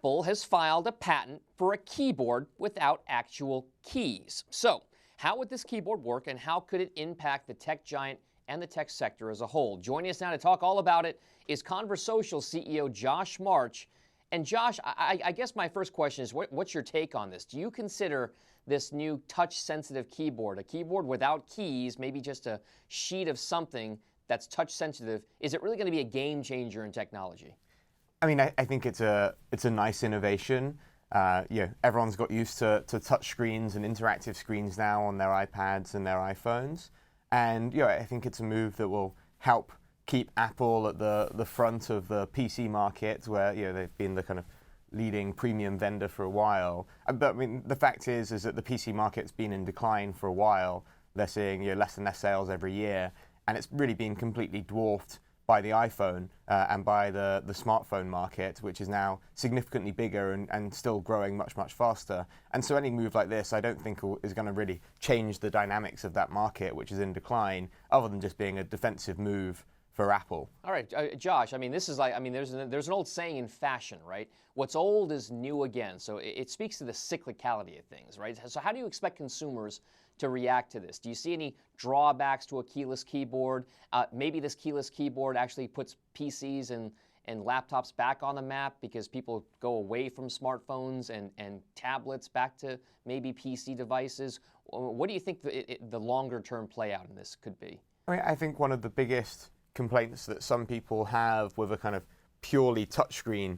Apple has filed a patent for a keyboard without actual keys. So, how would this keyboard work, and how could it impact the tech giant and the tech sector as a whole? Joining us now to talk all about it is Conversocial CEO Josh March. And Josh, I guess my first question is, what's your take on this? Do you consider this new touch-sensitive keyboard, a keyboard without keys, maybe just a sheet of something that's touch-sensitive, is it really going to be a game changer in technology? I mean, I think it's a nice innovation. Everyone's got used to touch screens and interactive screens now on their iPads and their iPhones. And I think it's a move that will help keep Apple at the front of the PC market, where they've been the kind of leading premium vendor for a while. But I mean, the fact is that the PC market's been in decline for a while. They're seeing less and less sales every year, and it's really been completely dwarfed by the iPhone and by the smartphone market, which is now significantly bigger and still growing much, much faster. And so any move like this, I don't think is going to really change the dynamics of that market, which is in decline, other than just being a defensive move for Apple. All right, Josh, I mean, this is like, there's an old saying in fashion, right? What's old is new again. So it speaks to the cyclicality of things, right? So how do you expect consumers to react to this? Do you see any drawbacks to a keyless keyboard? Maybe this keyless keyboard actually puts PCs and laptops back on the map because people go away from smartphones and tablets back to maybe PC devices. What do you think the longer term play out in this could be? I mean, I think one of the biggest complaints that some people have with a kind of purely touchscreen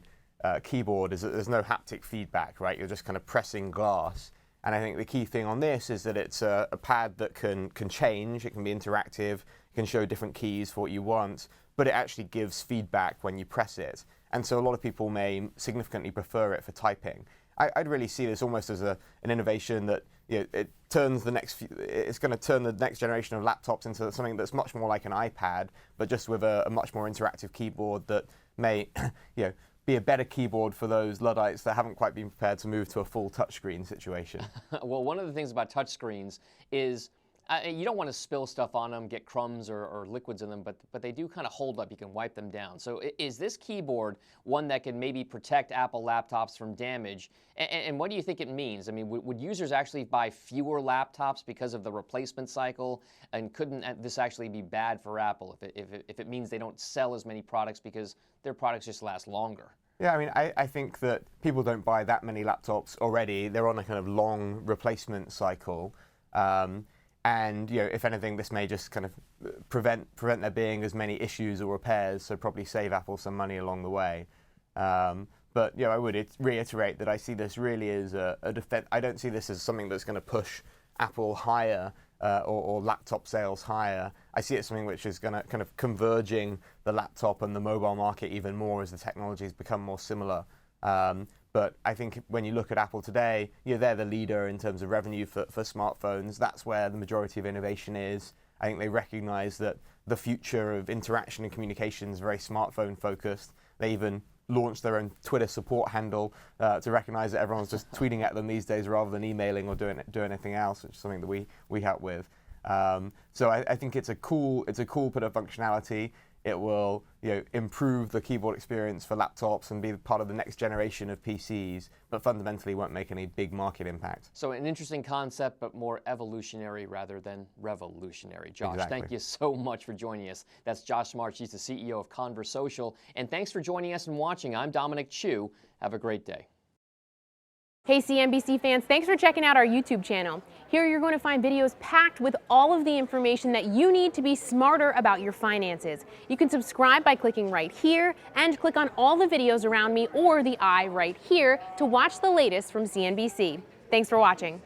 keyboard is that there's no haptic feedback, right? You're just kind of pressing glass. And I think the key thing on this is that it's a pad that can change. It can be interactive. It can show different keys for what you want, but it actually gives feedback when you press it. And so a lot of people may significantly prefer it for typing. I'd really see this almost as an innovation that it turns it's going to turn the next generation of laptops into something that's much more like an iPad, but just with a much more interactive keyboard that may be a better keyboard for those Luddites that haven't quite been prepared to move to a full touchscreen situation. Well, one of the things about touchscreens is you don't want to spill stuff on them, get crumbs or liquids in them, but they do kind of hold up. You can wipe them down. So is this keyboard one that can maybe protect Apple laptops from damage? And what do you think it means? I mean, would users actually buy fewer laptops because of the replacement cycle? And couldn't this actually be bad for Apple if it means they don't sell as many products because their products just last longer? Yeah, I mean, I think that people don't buy that many laptops already. They're on a kind of long replacement cycle. And if anything, this may just kind of prevent there being as many issues or repairs, so probably save Apple some money along the way. But I would reiterate that I see this really as a defense. I don't see this as something that's going to push Apple higher or laptop sales higher. I see it as something which is going to kind of converging the laptop and the mobile market even more as the technologies become more similar. But I think when you look at Apple today, they're the leader in terms of revenue for smartphones. That's where the majority of innovation is. I think they recognize that the future of interaction and communication is very smartphone focused. They even launched their own Twitter support handle to recognize that everyone's just tweeting at them these days rather than emailing or doing anything else, which is something that we help with. So I think it's a cool bit of functionality. It will improve the keyboard experience for laptops and be part of the next generation of PCs, but fundamentally won't make any big market impact. So an interesting concept, but more evolutionary rather than revolutionary. Josh, Exactly. Thank you so much for joining us. That's Josh March. He's the CEO of Conversocial. And thanks for joining us and watching. I'm Dominic Chu. Have a great day. Hey CNBC fans, thanks for checking out our YouTube channel. Here you're going to find videos packed with all of the information that you need to be smarter about your finances. You can subscribe by clicking right here and click on all the videos around me or the I right here to watch the latest from CNBC. Thanks for watching.